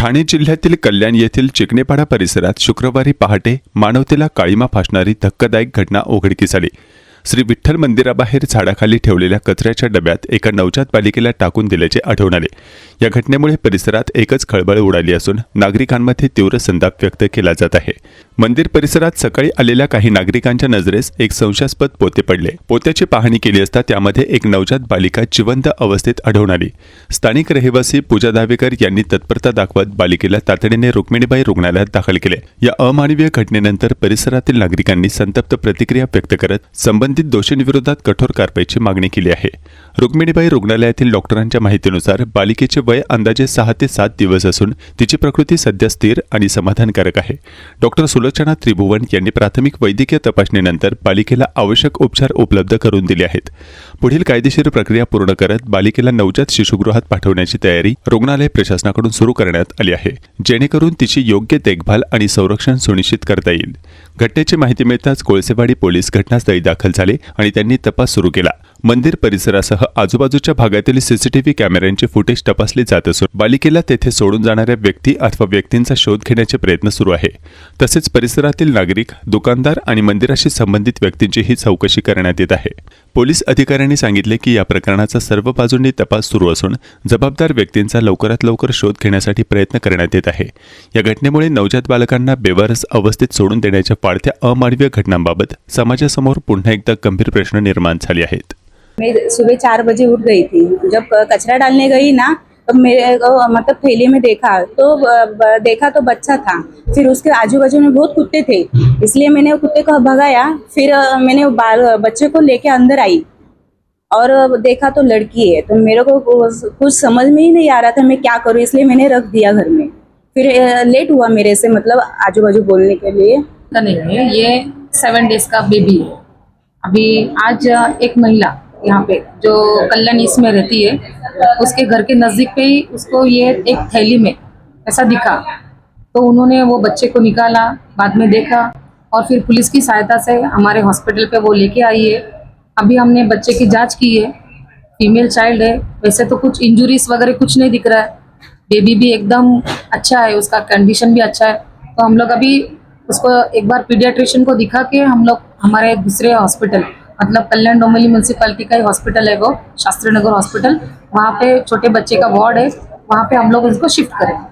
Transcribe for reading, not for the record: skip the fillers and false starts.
ठाणे जिल्ह्यातील कल्याण येथील चिकणेपाडा परिसरात शुक्रवारी पहाटे मानवतेला काळिमा फासणारी धक्कादायक घटना उघडकीस आली। श्री विठ्ठल मंदिराबाहेर झाडाखाली ठेवलेल्या कचऱ्याच्या डब्यात एका नवजात बालिकेला टाकून दिल्याचे आढळून आले। या घटनेमुळे परिसरात एकच खळबळ उडाली असून नागरिकांमध्ये तीव्र संताप व्यक्त केला जात आहे। मंदिर परिसरात सकाळी आलेल्या काही नागरिकांच्या नजरेस एक संशयास्पद पोते पडले। पोत्याची पाहणी केली असता त्यामध्ये एक नवजात बालिका जिवंत अवस्थेत आढळून आली। स्थानिक रहिवासी पूजा दावेकर यांनी तत्परता दाखवत बालिकेला तातडीने रुक्मिणीबाई रुग्णालयात दाखल केले। या अमानवीय घटनेनंतर परिसरातील नागरिकांनी संतप्त प्रतिक्रिया व्यक्त करत संबंधित दोषींविरोधात कठोर कारवाईची मागणी केली आहे। रुक्मिणीबाई रुग्णालयातील डॉक्टरांच्या माहितीनुसार बालिकेचे वय अंदाजे 6 ते 7 दिवस असून तिची प्रकृती सध्या स्थिर आणि समाधानकारक आहे। डॉक्टर सुलोचना त्रिभुवन यांनी प्राथमिक वैद्यकीय तपासणीनंतर बालिकेला आवश्यक उपचार उपलब्ध करून दिले आहेत। पुढील कायदेशीर प्रक्रिया पूर्ण करत बालिकेला नवजात शिशुगृहात पाठवण्याची तयारी रुग्णालय प्रशासनाकडून सुरू करण्यात आली आहे, जेणेकरून तिची योग्य देखभाल आणि संरक्षण सुनिश्चित करता येईल। घटनेची माहिती मिळताच कोळसेवाडी पोलीस घटनास्थळी दाखल झाले आणि त्यांनी तपास सुरू केला। मंदिर परिसरासह आजूबाजूच्या भागातील सीसीटीव्ही कॅमेऱ्यांचे फुटेज तपासले जात असून बालिकेला तेथे सोडून जाणाऱ्या व्यक्ती अथवा व्यक्तींचा शोध घेण्याचे प्रयत्न सुरू आहे। तसेच परिसरातील नागरिक, दुकानदार आणि मंदिराशी संबंधित व्यक्तींचीही चौकशी करण्यात येत आहे। पोलीस अधिकाऱ्यांनी सांगितले की या प्रकरणाचा सर्व बाजूंनी तपास सुरू असून जबाबदार व्यक्तींचा लवकरात लवकर शोध घेण्यासाठी प्रयत्न करण्यात येत आहे। या घटनेमुळे नवजात बालकांना बेवारस अवस्थेत सोडून देण्याच्या वाढत्या अमानवीय घटनांबाबत समाजासमोर पुन्हा एकदा गंभीर प्रश्न निर्माण झाले आहेत। मैं सुबह 4 बजे उठ गई थी। जब कचरा डालने गई ना तो मेरे को मतलब थैली में देखा तो बच्चा था। फिर उसके आजू बाजू में बहुत कुत्ते थे, इसलिए मैंने कुत्ते को भगाया। फिर मैंने बच्चे को लेके अंदर आई और देखा तो लड़की है। तो मेरे को कुछ समझ में ही नहीं आ रहा था मैं क्या करूँ, इसलिए मैंने रख दिया घर में। फिर लेट हुआ मेरे से, मतलब आजू बाजू बोलने के लिए। नहीं है, ये 7 डेज का बेबी है। अभी आज एक महिला यहाँ पे जो कल्याण ईस्ट में रहती है, उसके घर के नज़दीक पे ही उसको ये एक थैली में ऐसा दिखा, तो उन्होंने वो बच्चे को निकाला, बाद में देखा और फिर पुलिस की सहायता से हमारे हॉस्पिटल पे वो लेके आई है। अभी हमने बच्चे की जांच की है, फीमेल चाइल्ड है। वैसे तो कुछ इंजुरीज वगैरह कुछ नहीं दिख रहा है, बेबी भी एकदम अच्छा है, उसका कंडीशन भी अच्छा है। तो हम लोग अभी उसको एक बार पीडियाट्रिशियन को दिखा के हम लोग हमारे दूसरे हॉस्पिटल, मतलब कल्याण डोंबिवली म्यूनसिपालिटी का ही हॉस्पिटल है वो, शास्त्री नगर हॉस्पिटल, वहाँ पे छोटे बच्चे का वार्ड है, वहाँ पे हम लोग उसको शिफ्ट करेंगे।